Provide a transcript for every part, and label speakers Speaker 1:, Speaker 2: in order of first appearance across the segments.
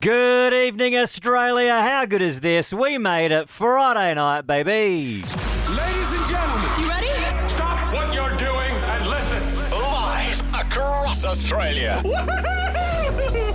Speaker 1: Good evening, Australia. How good is this? We made it Friday night, baby.
Speaker 2: Ladies and gentlemen,
Speaker 3: You ready?
Speaker 4: Stop what you're doing and listen.
Speaker 5: Live across Australia.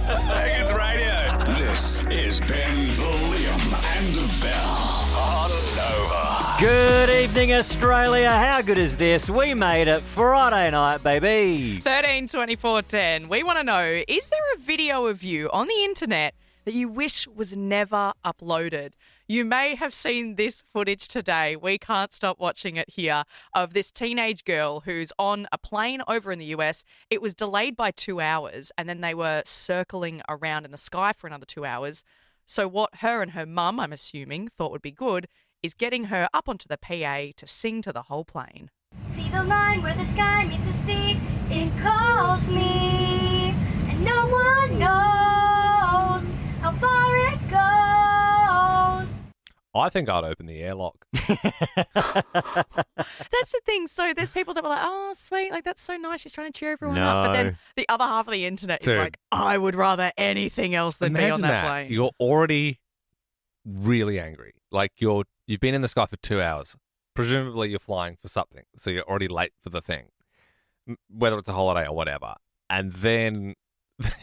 Speaker 5: It's radio. This is Ben, Liam, and Bell on Nova.
Speaker 1: Good evening, Australia. How good is this? We made it Friday night, baby.
Speaker 3: 13 24 10. We want to know, is there a video of you on the internet that you wish was never uploaded? You may have seen this footage today. We can't stop watching it here, of this teenage girl who's on a plane over in the US. It was delayed by 2 hours, and then they were circling around in the sky for another 2 hours. So what her and her mum, I'm assuming, thought would be good is getting her up onto the PA to sing to the whole plane.
Speaker 6: See the line where the sky meets the sea, it calls me, and no one knows how far it goes.
Speaker 7: I think I'd open the airlock.
Speaker 3: That's the thing. So there's people that were like, oh, sweet, like that's so nice. She's trying to cheer everyone up. But then the other half of the internet is
Speaker 7: Dude.
Speaker 3: like, I would rather anything else than be on
Speaker 7: Imagine
Speaker 3: that plane.
Speaker 7: You're already really angry. Like you've been in the sky for 2 hours. Presumably you're flying for something, so you're already late for the thing, whether it's a holiday or whatever. And then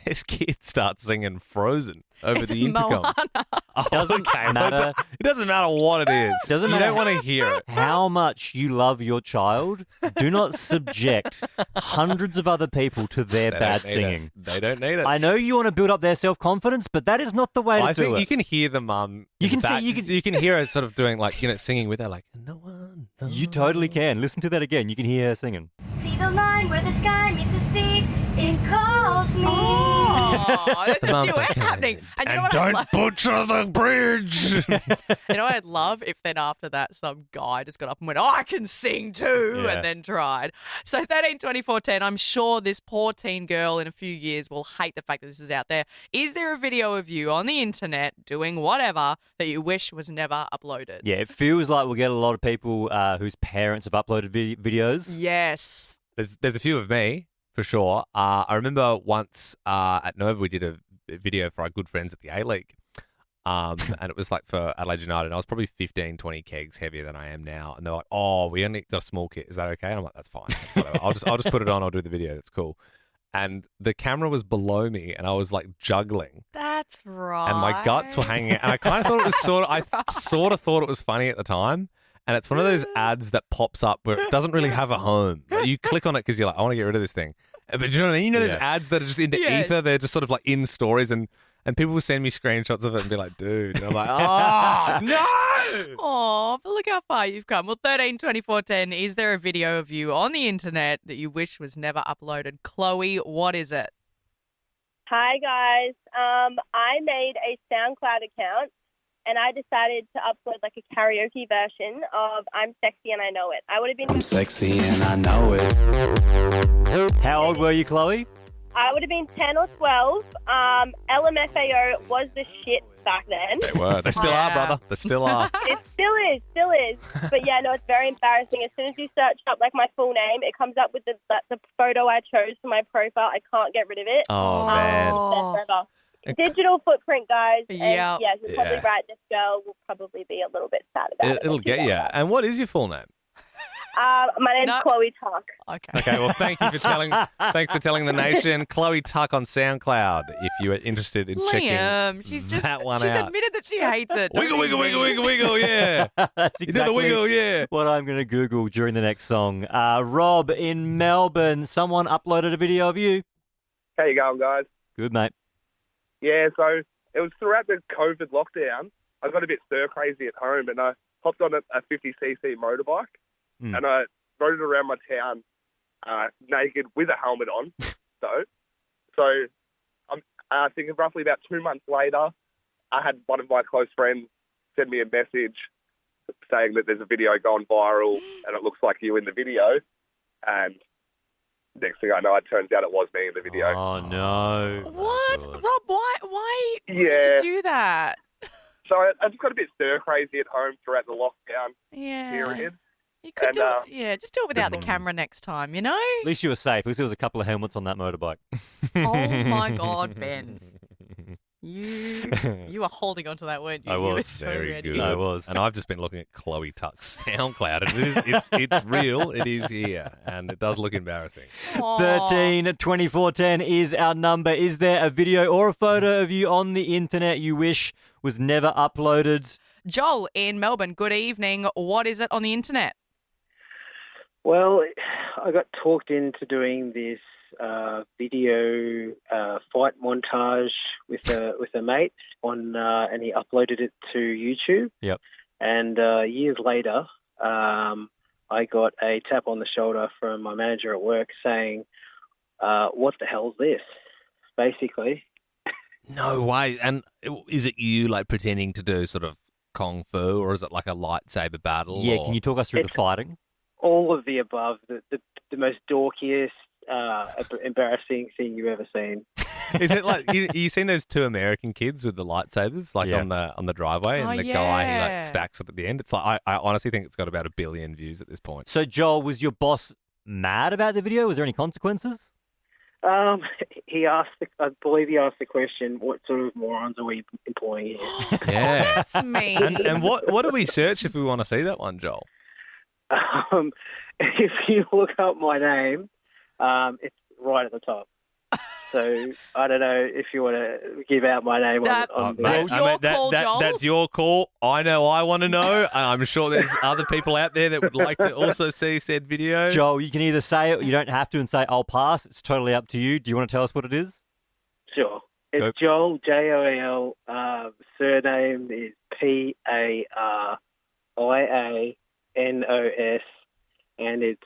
Speaker 7: this kid starts singing Frozen over
Speaker 3: It's
Speaker 7: the intercom.
Speaker 3: Moana.
Speaker 1: Doesn't matter.
Speaker 7: It doesn't matter what it is.
Speaker 1: Doesn't
Speaker 7: you
Speaker 1: matter.
Speaker 7: don't want to hear it.
Speaker 1: How much you love your child, do not subject hundreds of other people to their
Speaker 7: They
Speaker 1: bad
Speaker 7: don't need
Speaker 1: singing.
Speaker 7: it. They don't need it.
Speaker 1: I know you want to build up their self-confidence, but that is not the way to
Speaker 7: I
Speaker 1: do
Speaker 7: think
Speaker 1: it.
Speaker 7: you can hear the mum.
Speaker 1: You
Speaker 7: in
Speaker 1: can
Speaker 7: the
Speaker 1: see-
Speaker 7: back.
Speaker 1: you can-
Speaker 7: hear her sort of doing like singing with her, like no one.
Speaker 1: You totally can. Listen to that again. You can hear her singing.
Speaker 6: See the line where the sky meets the sea, it calls me.
Speaker 3: Oh, there's
Speaker 7: The
Speaker 3: a
Speaker 7: mum's
Speaker 3: duet
Speaker 7: like,
Speaker 3: happening. And you know
Speaker 7: And
Speaker 3: what I'd
Speaker 7: don't
Speaker 3: love?
Speaker 7: butcher the bridge.
Speaker 3: You know what I'd love if then after that some guy just got up and went, oh, I can sing too,
Speaker 7: Yeah.
Speaker 3: and then tried. So 13 24 10, I'm sure this poor teen girl in a few years will hate the fact that this is out there. Is there a video of you on the internet doing whatever that you wish was never uploaded?
Speaker 1: Yeah, it feels like we'll get a lot of people whose parents have uploaded videos.
Speaker 3: Yes.
Speaker 7: There's a few of me for sure. I remember once at Nova we did a video for our good friends at the A-League. And it was like for Adelaide United. And I was probably 15, 20 kegs heavier than I am now. And they're like, oh, we only got a small kit. Is that okay? And I'm like, that's fine. That's whatever. I'll just put it on. I'll do the video. That's cool. And the camera was below me and I was like juggling
Speaker 3: That's right.
Speaker 7: and my guts were hanging out. And I kind of thought it was I sort of thought it was funny at the time. And it's one of those ads that pops up where it doesn't really have a home. Like, you click on it because you're like, I want to get rid of this thing. But you know what I mean? You know those ads that are just in the
Speaker 3: Yes.
Speaker 7: ether? They're just sort of like in stories and people will send me screenshots of it and be like, dude. And I'm like, oh, no!
Speaker 3: Oh, but look how far you've come. Well, 13 24 10, is there a video of you on the internet that you wish was never uploaded? Chloe, what is it?
Speaker 8: Hi guys, I made a SoundCloud account and I decided to upload like a karaoke version of I'm Sexy and I Know It. I would have been
Speaker 2: sexy and I know it.
Speaker 1: How old were you, Chloe?
Speaker 8: I would have been 10 or 12. LMFAO was the shit back then.
Speaker 7: They were. They still are, brother. They still are.
Speaker 8: It still is. But yeah, no, it's very embarrassing. As soon as you search up like my full name, it comes up with the photo I chose for my profile. I can't get rid of it.
Speaker 7: Oh, man.
Speaker 3: Oh.
Speaker 8: Forever. Digital footprint, guys. And
Speaker 3: Yep.
Speaker 8: yeah, you're probably
Speaker 7: Yeah.
Speaker 8: right. This girl will probably be a little bit sad about it.
Speaker 7: It'll get you. And what is your full name?
Speaker 8: My name's
Speaker 3: No.
Speaker 8: Chloe Tuck.
Speaker 3: Okay.
Speaker 7: Okay, well, thanks for telling the nation. Chloe Tuck on SoundCloud if you are interested in checking
Speaker 3: Liam, she's
Speaker 7: that one
Speaker 3: she's
Speaker 7: out.
Speaker 3: admitted that she hates it.
Speaker 7: Wiggle,
Speaker 3: Don't
Speaker 7: wiggle,
Speaker 3: you
Speaker 7: wiggle,
Speaker 3: think?
Speaker 7: wiggle, wiggle, yeah.
Speaker 1: That's
Speaker 7: You do the wiggle, yeah.
Speaker 1: what I'm going to Google during the next song. Rob in Melbourne, someone uploaded a video of you.
Speaker 9: How you going, guys?
Speaker 1: Good, mate.
Speaker 9: Yeah, so it was throughout the COVID lockdown. I got a bit stir crazy at home, and I hopped on a 50cc motorbike, and I rode it around my town naked with a helmet on. so I'm thinking roughly about 2 months later, I had one of my close friends send me a message saying that there's a video going viral, and it looks like you in the video, and next thing I know, it turns out it was me in the video.
Speaker 1: Oh, no.
Speaker 3: What? Rob, why
Speaker 9: Yeah.
Speaker 3: would you do that?
Speaker 9: So I just got a bit stir crazy at home throughout the lockdown
Speaker 3: Yeah.
Speaker 9: period.
Speaker 3: You could
Speaker 9: And,
Speaker 3: do it. Yeah, just do it without the camera next time, you know?
Speaker 1: At least you were safe. At least there was a couple of helmets on that motorbike.
Speaker 3: Oh, my God, Ben. You were holding on to that, weren't you?
Speaker 1: I
Speaker 3: You were
Speaker 1: was.
Speaker 3: so
Speaker 7: Very
Speaker 3: ready.
Speaker 7: good.
Speaker 1: I was.
Speaker 7: And I've just been looking at Chloe Tuck's SoundCloud. And it's real. It is here. And it does look embarrassing.
Speaker 3: Aw.
Speaker 1: 13 24 10 is our number. Is there a video or a photo of you on the internet you wish was never uploaded?
Speaker 3: Joel in Melbourne, good evening. What is it on the internet?
Speaker 10: Well, I got talked into doing this video fight montage with a mate on, and he uploaded it to YouTube.
Speaker 1: Yep.
Speaker 10: And years later, I got a tap on the shoulder from my manager at work saying, "What the hell's this?" Basically.
Speaker 7: No way. And is it you like pretending to do sort of kung fu, or is it like a lightsaber battle?
Speaker 1: Yeah,
Speaker 7: or...
Speaker 1: can you talk us through the
Speaker 10: It's-
Speaker 1: fighting?
Speaker 10: All of the above. The most dorkiest, embarrassing thing you've ever seen.
Speaker 7: Is it like you seen those two American kids with the lightsabers like
Speaker 1: Yeah.
Speaker 7: on the driveway, and
Speaker 3: Oh,
Speaker 7: the guy he
Speaker 3: yeah.
Speaker 7: like stacks it at the end? It's like I honestly think it's got about 1 billion views at this point.
Speaker 1: So, Joel, was your boss mad about the video? Was there any consequences?
Speaker 10: He asked, I believe he asked the question, "What sort of morons are we employing here?"
Speaker 7: Yeah.
Speaker 3: That's me.
Speaker 7: And what do we search if we want to see that one, Joel?
Speaker 10: If you look up my name, it's right at the top. So I don't know if you want to give out my name on the...
Speaker 3: That's your call, Joel.
Speaker 7: That's your call. I know I want to know, and I'm sure there's other people out there that would like to also see said video.
Speaker 1: Joel, you can either say it or you don't have to and say, I'll pass. It's totally up to you. Do you want to tell us what it is?
Speaker 10: Sure. It's Joel, Joel. Surname is Parianos, and it's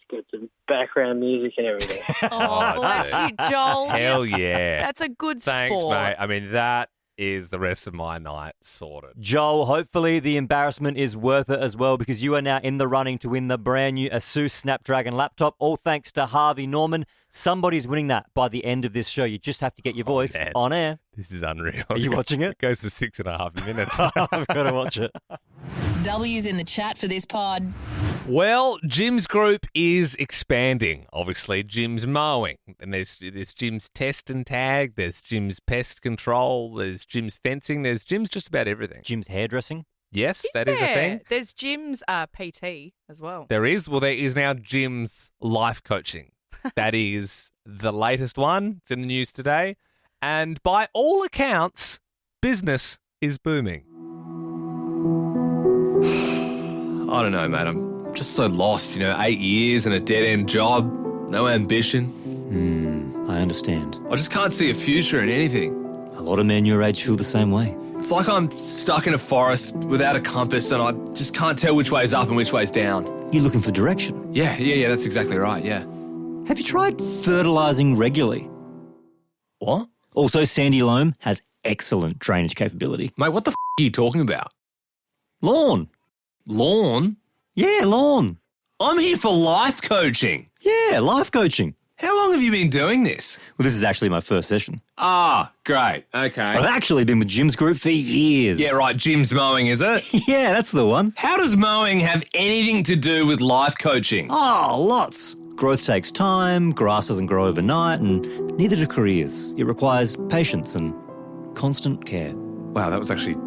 Speaker 10: got some background music and everything.
Speaker 3: Oh, bless you, Joel.
Speaker 7: Hell yeah.
Speaker 3: That's a good
Speaker 7: Thanks,
Speaker 3: sport.
Speaker 7: mate. I mean, that is the rest of my night sorted.
Speaker 1: Joel, hopefully the embarrassment is worth it as well, because you are now in the running to win the brand new Asus Snapdragon laptop, all thanks to Harvey Norman. Somebody's winning that by the end of this show. You just have to get your voice
Speaker 7: man.
Speaker 1: on air.
Speaker 7: This is unreal.
Speaker 1: Are you watching it?
Speaker 7: It goes for 6.5 minutes.
Speaker 1: I've got to watch it.
Speaker 11: W's in the chat for this pod.
Speaker 7: Well, Jim's group is expanding. Obviously, Jim's mowing, and there's Jim's test and tag. There's Jim's pest control. There's Jim's fencing. There's Jim's just about everything.
Speaker 1: Jim's hairdressing.
Speaker 7: Yes, that is a thing.
Speaker 3: There's Jim's PT as well.
Speaker 7: There is. Well, there is now Jim's life coaching. That is the latest one. It's in the news today, and by all accounts, business is booming.
Speaker 12: I don't know, mate. I'm just so lost. 8 years and a dead-end job, no ambition.
Speaker 13: I understand.
Speaker 12: I just can't see a future in anything.
Speaker 13: A lot of men your age feel the same way.
Speaker 12: It's like I'm stuck in a forest without a compass and I just can't tell which way's up and which way's down.
Speaker 13: You're looking for direction.
Speaker 12: Yeah, that's exactly right, yeah.
Speaker 13: Have you tried fertilising regularly?
Speaker 12: What?
Speaker 13: Also, Sandy Loam has excellent drainage capability.
Speaker 12: Mate, what the are you talking about?
Speaker 13: Lawn.
Speaker 12: Lawn?
Speaker 13: Yeah, lawn.
Speaker 12: I'm here for life coaching.
Speaker 13: Yeah, life coaching.
Speaker 12: How long have you been doing this?
Speaker 13: Well, this is actually my first session.
Speaker 12: Ah, great. Okay.
Speaker 13: But I've actually been with Jim's group for years.
Speaker 12: Yeah, right. Jim's mowing, is it?
Speaker 13: Yeah, that's the one.
Speaker 12: How does mowing have anything to do with life coaching?
Speaker 13: Oh, lots. Growth takes time, grass doesn't grow overnight, and neither do careers. It requires patience and constant care.
Speaker 12: Wow, that was actually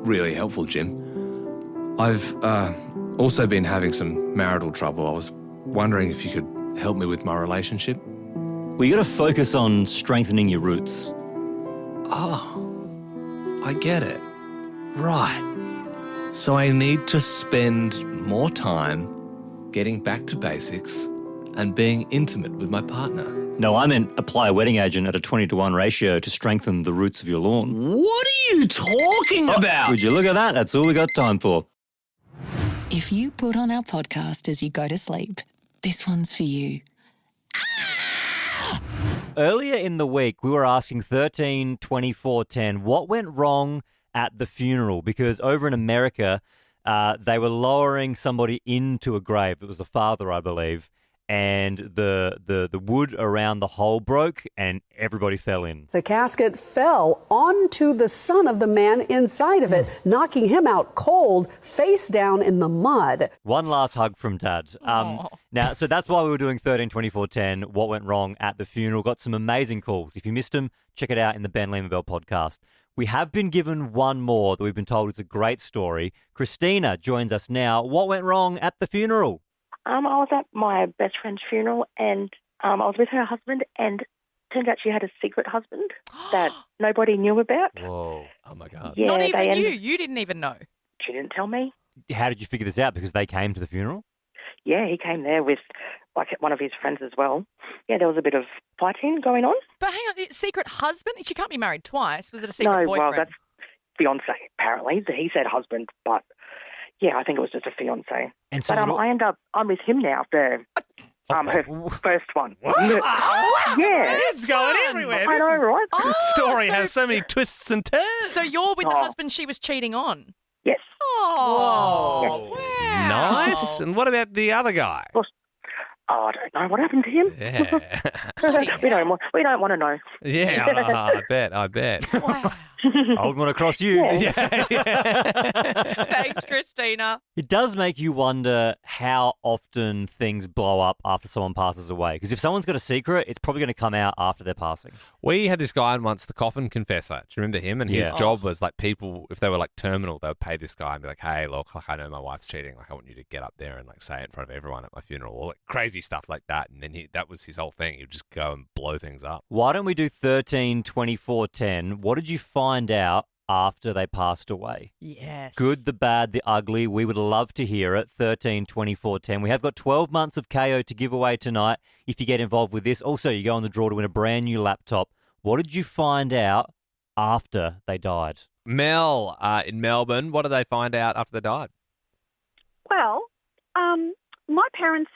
Speaker 12: really helpful, Jim. I've also been having some marital trouble. I was wondering if you could help me with my relationship.
Speaker 13: Well, you got to focus on strengthening your roots.
Speaker 12: Oh, I get it. Right. So I need to spend more time getting back to basics and being intimate with my partner.
Speaker 13: No, I meant apply a wedding agent at a 20-to-1 ratio to strengthen the roots of your lawn.
Speaker 12: What are you talking about?
Speaker 13: Would you look at that? That's all we got time for.
Speaker 11: If you put on our podcast as you go to sleep, this one's for you.
Speaker 1: Earlier in the week, we were asking 13 24 10 what went wrong at the funeral, because over in America, they were lowering somebody into a grave. It was a father, I believe, and the wood around the hole broke and everybody fell in.
Speaker 14: The casket fell onto the son of the man inside of it, knocking him out cold, face down in the mud.
Speaker 1: One last hug from Dad. Now, so that's why we were doing 13 24 10, what went wrong at the funeral. Got some amazing calls. If you missed them, check it out in the Ben Lehman Bell podcast. We have been given one more that we've been told is a great story. Christina joins us now. What went wrong at the funeral?
Speaker 15: I was at my best friend's funeral and I was with her husband, and turned out she had a secret husband that nobody knew about.
Speaker 1: Whoa. Oh, my God.
Speaker 15: Yeah,
Speaker 3: Not even you. You didn't even know.
Speaker 15: She didn't tell me.
Speaker 1: How did you figure this out? Because they came to the funeral?
Speaker 15: Yeah, he came there with one of his friends as well. Yeah, there was a bit of fighting going on.
Speaker 3: But hang on, secret husband? She can't be married twice. Was it a secret
Speaker 15: No,
Speaker 3: boyfriend?
Speaker 15: well, that's fiance, apparently. He said husband, but yeah, I think it was just a fiance.
Speaker 1: And so
Speaker 15: but I'm with him now, her first one.
Speaker 7: What?
Speaker 15: Yeah.
Speaker 7: It's going everywhere.
Speaker 15: I know, right?
Speaker 7: This story has so many twists and turns.
Speaker 3: So you're with the husband she was cheating on?
Speaker 15: Yes.
Speaker 3: Oh,
Speaker 15: Yes.
Speaker 3: wow.
Speaker 7: Nice. And what about the other guy?
Speaker 15: Oh, I don't know what happened to him.
Speaker 7: Yeah.
Speaker 15: we don't want to know.
Speaker 7: Yeah, I bet.
Speaker 3: Wow.
Speaker 1: I would want to cross you.
Speaker 3: Thanks, Christina.
Speaker 1: It does make you wonder how often things blow up after someone passes away. Because if someone's got a secret, it's probably going to come out after they're passing.
Speaker 7: We had this guy once, the coffin confessor. Do you remember him? And his
Speaker 1: Yeah.
Speaker 7: job was like people, if they were like terminal, they would pay this guy and be like, hey, look, like I know my wife's cheating. Like I want you to get up there and like say it in front of everyone at my funeral. Or like crazy stuff like that. And then that was his whole thing. He would just go and blow things up.
Speaker 1: Why don't we do 13 24 10? What did you find out after they passed away?
Speaker 3: Yes.
Speaker 1: Good, the bad, the ugly. We would love to hear it. 13 24 10. We have got 12 months of KO to give away tonight if you get involved with this. Also, you go on the draw to win a brand new laptop. What did you find out after they died?
Speaker 7: Mel, in Melbourne, what did they find out after they died?
Speaker 16: Well, my parents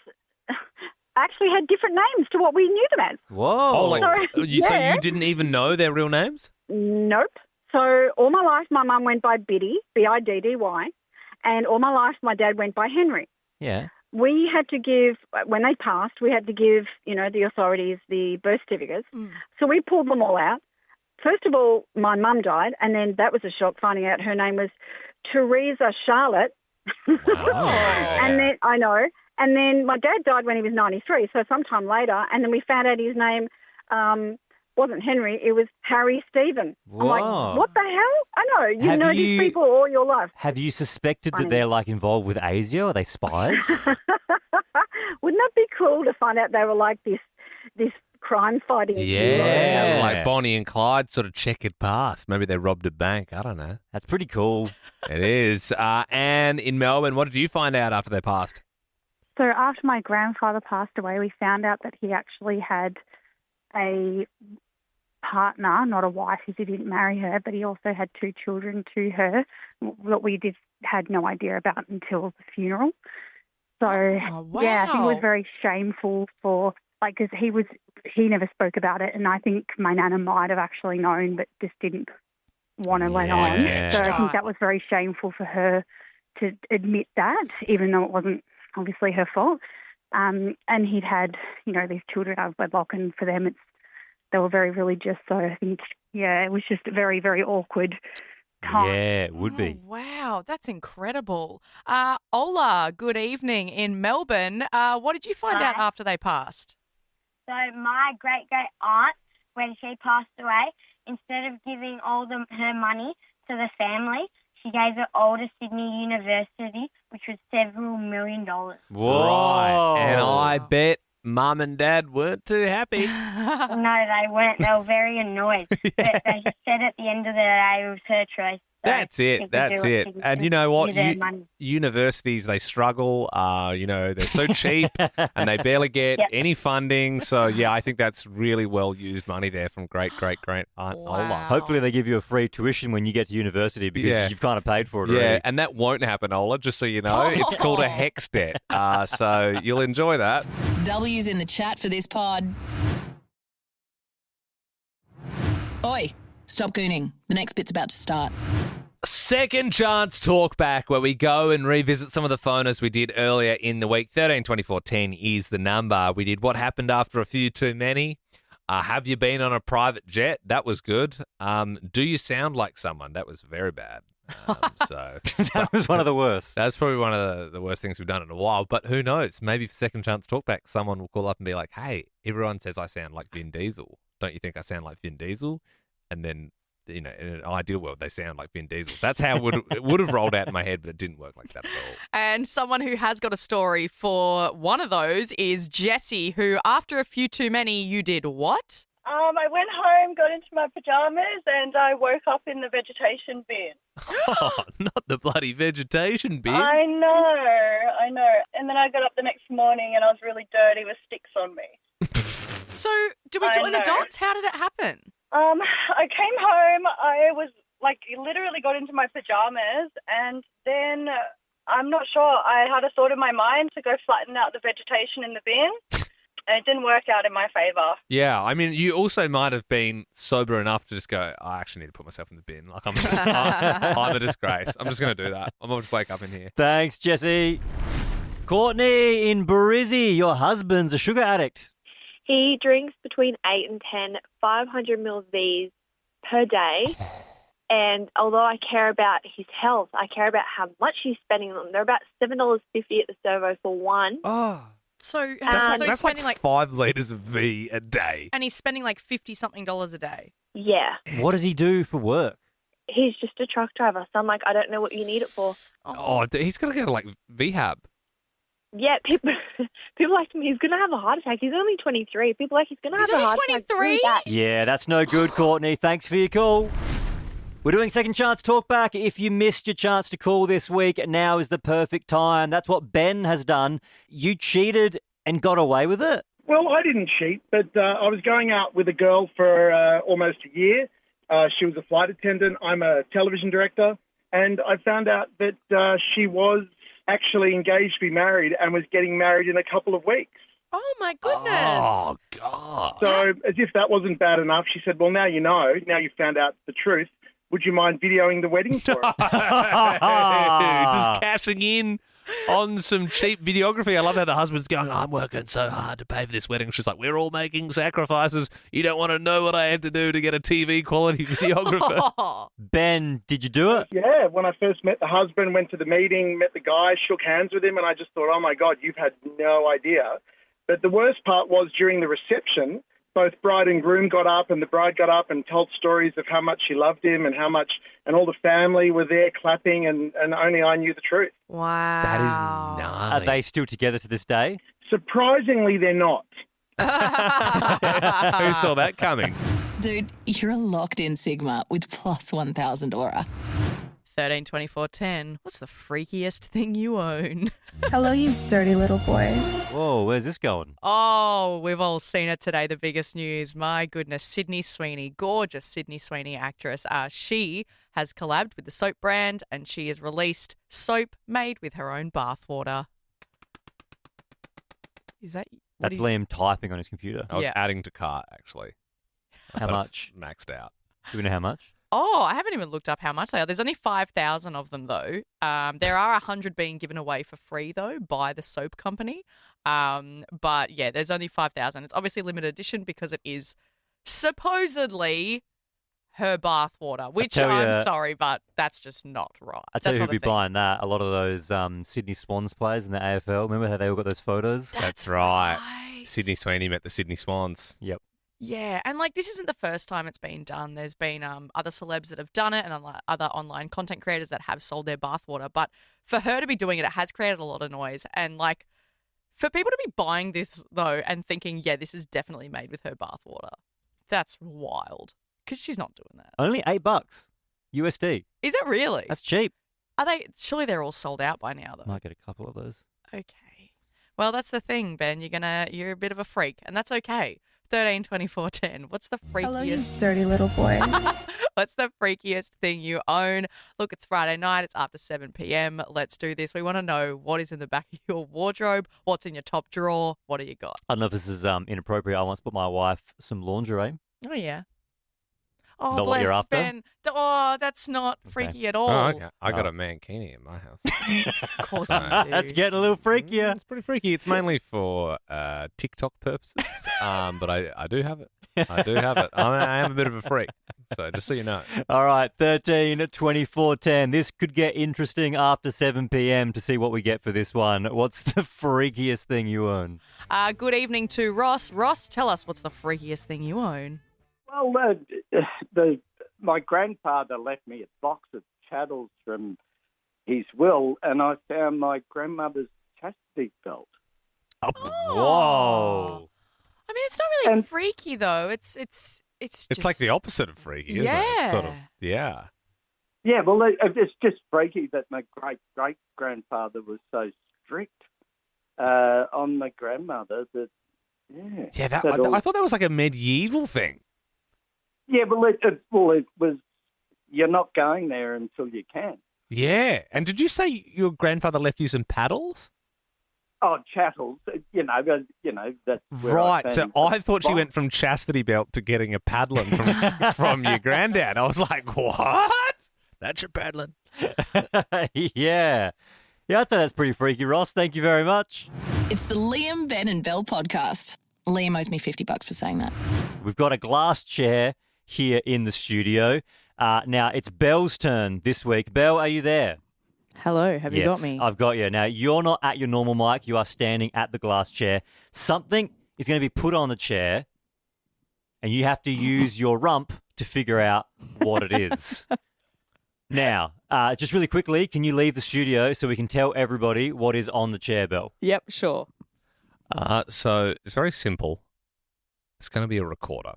Speaker 16: actually had different names to what we knew them as.
Speaker 1: Whoa.
Speaker 7: Oh, like,
Speaker 16: So,
Speaker 7: so
Speaker 16: yeah.
Speaker 7: you didn't even know their real names?
Speaker 16: Nope. So all my life, my mum went by Biddy, B-I-D-D-Y, and all my life, my dad went by Henry.
Speaker 1: Yeah.
Speaker 16: We had to give, when they passed, we had to give, the authorities the birth certificates. So we pulled them all out. First of all, my mum died, and then that was a shock finding out her name was Teresa Charlotte. And then, I know. And then my dad died when he was 93, so sometime later, and then we found out his name wasn't Henry, it was Harry Stephen. I'm like, what the hell? I know. You know these people all your life.
Speaker 1: Have you suspected that they're like involved with Asia? Are they spies?
Speaker 16: Wouldn't that be cool to find out they were like this crime-fighting
Speaker 7: Yeah, like Bonnie and Clyde sort of checkered past. Maybe they robbed a bank. I don't know.
Speaker 1: That's pretty cool.
Speaker 7: It is. Anne, in Melbourne, what did you find out after they passed?
Speaker 17: So after my grandfather passed away, we found out that he actually had a partner, not a wife, because he didn't marry her, but he also had 2 children to her that we had no idea about until the funeral. So, yeah, I think it was very shameful because he never spoke about it, and I think my nana might have actually known but just didn't want to let on. So I think that was very shameful for her to admit that, even though it wasn't obviously her fault. And he'd had, these children out of wedlock, and for them they were very religious. So I think, it was just a very, very awkward time.
Speaker 1: Yeah, it would be.
Speaker 3: Wow, that's incredible. Ola, good evening in Melbourne. What did you find out after they passed?
Speaker 6: So my great-great-aunt, when she passed away, instead of giving all her money to the family, she gave it all to Sydney University, which was several $1 million.
Speaker 7: Whoa. Right. And I bet Mum and Dad weren't too happy.
Speaker 6: No, they weren't. They were very annoyed. But they said at the end of the day it was her choice. So
Speaker 7: That's it. And you know what? Universities, they struggle. They're so cheap and they barely get any funding. So, yeah, I think that's really well-used money there from great-great-great Aunt Ola.
Speaker 1: Hopefully they give you a free tuition when you get to university because you've kind of paid for it already.
Speaker 7: Yeah, and that won't happen, Ola, just so you know. It's called a HEX debt. So you'll enjoy that.
Speaker 11: W's in the chat for this pod. Oi, stop gooning. The next bit's about to start.
Speaker 7: Second chance talkback, where we go and revisit some of the phonos we did earlier in the week. 132410 is the number. We did what happened after a few too many. Have you been on a private jet? That was good. Do you sound like someone? That was very bad. So
Speaker 1: that was one of the worst.
Speaker 7: That's probably one of the worst things we've done in a while. But who knows? Maybe for second chance talkback, someone will call up and be like, "Hey, everyone says I sound like Vin Diesel. Don't you think I sound like Vin Diesel?" And then, in an ideal world, they sound like Vin Diesel. That's how it would have rolled out in my head, but it didn't work like that at all.
Speaker 3: And someone who has got a story for one of those is Jessie, who, after a few too many, you did what?
Speaker 18: I went home, got into my pajamas, and I woke up in the vegetation bin.
Speaker 7: Oh, not the bloody vegetation bin.
Speaker 18: I know. And then I got up the next morning and I was really dirty with sticks on me.
Speaker 3: So, do we do it in the dots? How did it happen?
Speaker 18: I came home, I was literally got into my pajamas, and then I'm not sure, I had a thought in my mind to go flatten out the vegetation in the bin. And it didn't work out in my favour.
Speaker 7: Yeah, I mean, you also might have been sober enough to just go, I actually need to put myself in the bin. Like, I'm a disgrace. I'm just going to do that. I'm going to just wake up in here.
Speaker 1: Thanks, Jesse. Courtney in Brizzy, your husband's a sugar addict.
Speaker 19: He drinks between 8 and 10 500 ml Vs per day. And although I care about his health, I care about how much he's spending on them. They're about $7.50 at the servo for one.
Speaker 7: Oh.
Speaker 3: So,
Speaker 7: That's
Speaker 3: he's spending
Speaker 7: like 5 litres of V a day.
Speaker 3: And he's spending like $50-something a day.
Speaker 19: Yeah.
Speaker 1: What does he do for work?
Speaker 19: He's just a truck driver. So I'm like, I don't know what you need it for.
Speaker 7: Oh, he's got to go to like VHAB.
Speaker 19: Yeah, people like him. He's going to have a heart attack. He's only 23. People are like, he's going to have a heart attack.
Speaker 3: 23?
Speaker 1: Yeah, that's no good, Courtney. Thanks for your call. We're doing Second Chance Talkback. If you missed your chance to call this week, now is the perfect time. That's what Ben has done. You cheated and got away with it?
Speaker 20: Well, I didn't cheat, but I was going out with a girl for almost a year. She was a flight attendant. I'm a television director. And I found out that she was actually engaged to be married and was getting married in a couple of weeks.
Speaker 3: Oh, my goodness.
Speaker 7: Oh, God.
Speaker 20: So as if that wasn't bad enough, she said, well, now you know. Now you found out the truth. Would you mind videoing the wedding for us?
Speaker 7: Just cashing in on some cheap videography. I love how the husband's going, I'm working so hard to pay for this wedding. She's like, we're all making sacrifices. You don't want to know what I had to do to get a TV quality videographer.
Speaker 1: Ben, did you do it?
Speaker 20: Yeah, when I first met the husband, went to the meeting, met the guy, shook hands with him, and I just thought, oh, my God, you've had no idea. But the worst part was during the reception, both bride and groom got up and the bride got up and told stories of how much she loved him and how much, and all the family were there clapping and only I knew the truth.
Speaker 3: Wow.
Speaker 7: That is gnarly.
Speaker 1: Are they still together to this day?
Speaker 20: Surprisingly, they're not.
Speaker 7: Who saw that coming?
Speaker 11: Dude, you're a locked-in Sigma with plus 1,000 aura.
Speaker 3: 132410. What's the freakiest thing you own?
Speaker 21: Hello, you dirty little boys.
Speaker 1: Whoa, where's this going?
Speaker 3: Oh, we've all seen it today. The biggest news. My goodness, Sydney Sweeney, gorgeous Sydney Sweeney actress. She has collabed with the soap brand and she has released soap made with her own bathwater. Is that...
Speaker 1: That's Liam typing on his computer.
Speaker 7: I was adding to cart, actually.
Speaker 1: How much?
Speaker 7: Maxed out.
Speaker 1: Do we know how much?
Speaker 3: Oh, I haven't even looked up how much they are. There's only 5,000 of them, though. There are 100 being given away for free, though, by the soap company. But, yeah, there's only 5,000. It's obviously limited edition because it is supposedly her bathwater, which I'm sorry, but that's just not right.
Speaker 1: I tell you who'd be buying that. A lot of those Sydney Swans players in the AFL. Remember how they all got those photos?
Speaker 7: That's right. Sydney Sweeney met the Sydney Swans.
Speaker 1: Yep.
Speaker 3: Yeah, and this isn't the first time it's been done. There's been other celebs that have done it and other online content creators that have sold their bathwater. But for her to be doing it, it has created a lot of noise. And for people to be buying this though and thinking, yeah, this is definitely made with her bathwater, that's wild because she's not doing that.
Speaker 1: Only $8 USD.
Speaker 3: Is it really?
Speaker 1: That's cheap.
Speaker 3: Are they? Surely they're all sold out by now, though.
Speaker 1: Might get a couple of those.
Speaker 3: Okay. Well, that's the thing, Ben. You're a bit of a freak, and that's okay. 132410. What's the freakiest?
Speaker 21: Hello, you dirty little boys.
Speaker 3: What's the freakiest thing you own? Look, it's Friday night. It's after 7 p.m. Let's do this. We want to know what is in the back of your wardrobe. What's in your top drawer? What do you got?
Speaker 1: I don't know if this is inappropriate. I once bought my wife some lingerie.
Speaker 3: Oh, yeah. Oh,
Speaker 1: Not what
Speaker 3: bless
Speaker 1: you're after?
Speaker 3: Ben. Oh, that's not freaky at all.
Speaker 7: Oh, okay. I got a mankini in my house.
Speaker 3: Of course
Speaker 7: So-
Speaker 3: you do.
Speaker 1: That's getting a little freakier.
Speaker 7: It's pretty freaky. It's mainly for TikTok purposes, but I do have it. I do have it. I am a bit of a freak, so just so you know.
Speaker 1: All right, 13 24 10. This could get interesting after 7 p.m. to see what we get for this one. What's the freakiest thing you own?
Speaker 3: Good evening to Ross. Ross, tell us what's the freakiest thing you own?
Speaker 4: Well, my grandfather left me a box of chattels from his will, and I found my grandmother's chastity belt.
Speaker 1: Whoa.
Speaker 3: I mean, it's not really freaky though. It's just
Speaker 7: It's like the opposite of freaky, isn't it? It's sort of, yeah.
Speaker 4: Yeah, well, it's just freaky that my great-great-grandfather was so strict on my grandmother that,
Speaker 7: Yeah, I thought that was like a medieval thing.
Speaker 4: Yeah, well, it was, you're not going there until you can.
Speaker 7: Yeah. And did you say your grandfather left you some paddles?
Speaker 4: Oh, chattels, that's where
Speaker 7: Right.
Speaker 4: I
Speaker 7: So
Speaker 4: found
Speaker 7: I thought she
Speaker 4: box.
Speaker 7: went from chastity belt to getting a paddling from your granddad. I was like, what? That's your paddling.
Speaker 1: Yeah. Yeah, I'd say that's pretty freaky, Ross. Thank you very much.
Speaker 11: It's the Liam, Ben and Bell podcast. Liam owes me $50 for saying that.
Speaker 1: We've got a glass chair here in the studio. Now, it's Belle's turn this week. Belle, are you there?
Speaker 22: Hello, have you got
Speaker 1: Yes,
Speaker 22: me?
Speaker 1: I've got you. Now, you're not at your normal mic. You are standing at the glass chair. Something is going to be put on the chair, and you have to use your rump to figure out what it is. Now, just really quickly, can you leave the studio so we can tell everybody what is on the chair, Belle?
Speaker 22: Yep, sure.
Speaker 7: So it's very simple. It's going to be a recorder.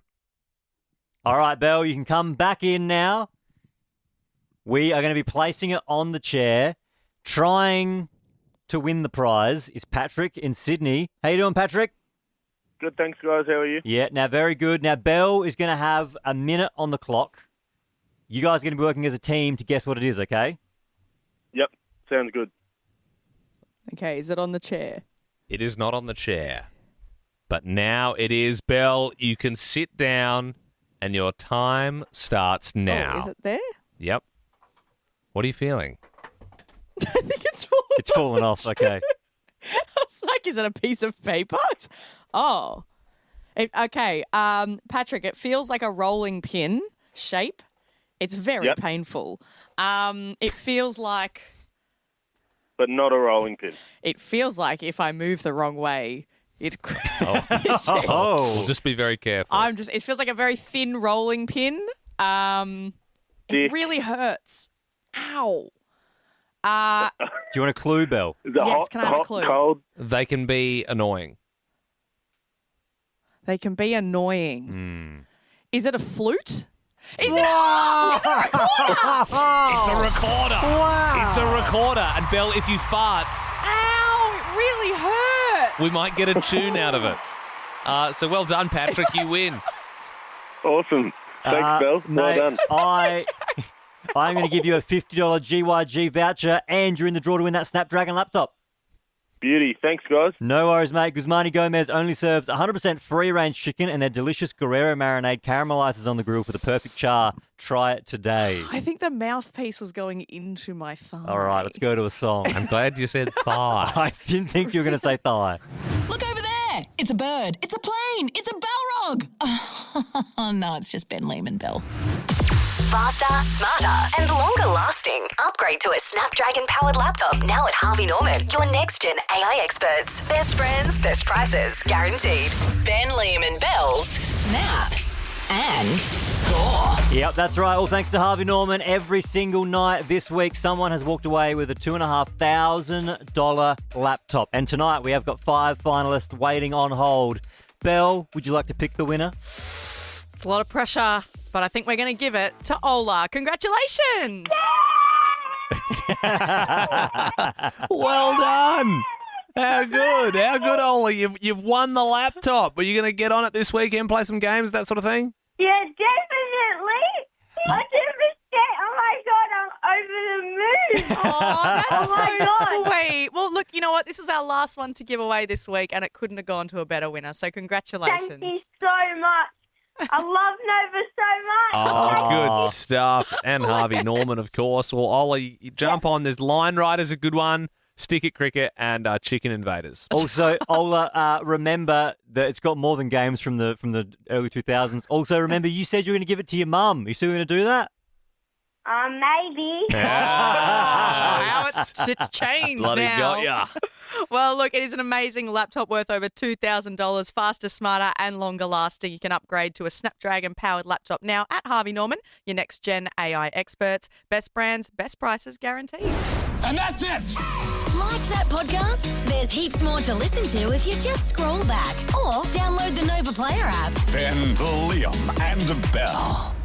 Speaker 1: All right, Belle, you can come back in now. We are going to be placing it on the chair. Trying to win the prize is Patrick in Sydney. How you doing, Patrick?
Speaker 9: Good, thanks, guys. How are you?
Speaker 1: Yeah, now very good. Now, Belle is going to have a minute on the clock. You guys are going to be working as a team to guess what it is, okay?
Speaker 9: Yep, sounds good.
Speaker 22: Okay, is it on the chair?
Speaker 7: It is not on the chair. But now it is. Belle, you can sit down and your time starts now.
Speaker 22: Oh, is it there?
Speaker 7: Yep. What are you feeling?
Speaker 22: I think it's fallen
Speaker 1: It's fallen off, okay.
Speaker 22: I was like, is it a piece of paper? Oh. Okay, Patrick, it feels like a rolling pin shape. It's very painful. It feels like...
Speaker 9: But not a rolling pin.
Speaker 22: It feels like if I move the wrong way, it...
Speaker 7: Well, just be very careful.
Speaker 22: It feels like a very thin rolling pin. It really hurts. Ow.
Speaker 1: Do you want a clue, Belle?
Speaker 22: Yes, can I have a clue?
Speaker 7: They can be annoying.
Speaker 22: They can be annoying.
Speaker 1: Hmm.
Speaker 22: Is it a flute? Is it?
Speaker 7: Whoa!
Speaker 22: It's a recorder!
Speaker 7: It's a recorder.
Speaker 22: Wow.
Speaker 7: It's a recorder. And Belle, if you fart,
Speaker 22: Ow! It really hurts.
Speaker 7: we might get a tune out of it. So well done, Patrick. You win.
Speaker 9: Awesome. Thanks, Belle.
Speaker 1: Mate,
Speaker 9: Well done.
Speaker 1: I'm going to give you a $50 GYG voucher, and you're in the draw to win that Snapdragon laptop.
Speaker 9: Beauty. Thanks, guys.
Speaker 1: No worries, mate. Guzmani Gomez only serves 100% free-range chicken, and their delicious Guerrero marinade caramelizes on the grill for the perfect char. Try it today.
Speaker 22: I think the mouthpiece was going into my thigh.
Speaker 1: All right, let's go to a song.
Speaker 7: I'm glad you said thigh.
Speaker 1: I didn't think you were going to say thigh.
Speaker 11: Look over there. It's a bird. It's a plane. It's a Balrog. Oh, no, it's just Ben Lehman Bell.
Speaker 23: Faster, smarter, and longer lasting. Upgrade to a Snapdragon-powered laptop now at Harvey Norman, your next-gen AI experts. Best friends, best prices, guaranteed.
Speaker 11: Ben Lehman Bell's Snap and Score.
Speaker 1: Yep, that's right. All thanks to Harvey Norman. Every single night this week, someone has walked away with a $2,500 laptop. And tonight, we have got 5 finalists waiting on hold. Belle, would you like to pick the winner?
Speaker 3: It's a lot of pressure, but I think we're going to give it to Ola. Congratulations!
Speaker 7: Well done. How good, Ola. You've won the laptop. Are you going to get on it this weekend, play some games, that sort of thing?
Speaker 6: Yeah, definitely. I didn't understand. Oh my God, I'm over the moon.
Speaker 3: Oh, that's
Speaker 6: Oh my
Speaker 3: so
Speaker 6: God.
Speaker 3: sweet. Well, look, you know what? This is our last one to give away this week, and it couldn't have gone to a better winner. So congratulations.
Speaker 6: Thank you so much. I love Nova so much.
Speaker 7: Oh, good stuff. And Harvey Norman, of course. Well, Ollie, you jump on. There's Line Rider's a good one. Stick It Cricket and Chicken Invaders.
Speaker 1: Also, Ola, remember that it's got more than games from the early 2000s. Also, remember you said you were going to give it to your mum. You still going to do that?
Speaker 6: Maybe.
Speaker 3: Wow, it's changed
Speaker 7: Bloody
Speaker 3: now.
Speaker 7: got ya.
Speaker 3: Well, look, it is an amazing laptop worth over $2,000, faster, smarter, and longer lasting. You can upgrade to a Snapdragon-powered laptop now at Harvey Norman, your next-gen AI experts. Best brands, best prices guaranteed.
Speaker 2: And that's it.
Speaker 23: Liked that podcast? There's heaps more to listen to if you just scroll back or download the Nova Player app.
Speaker 2: Ben, Liam, and Bell.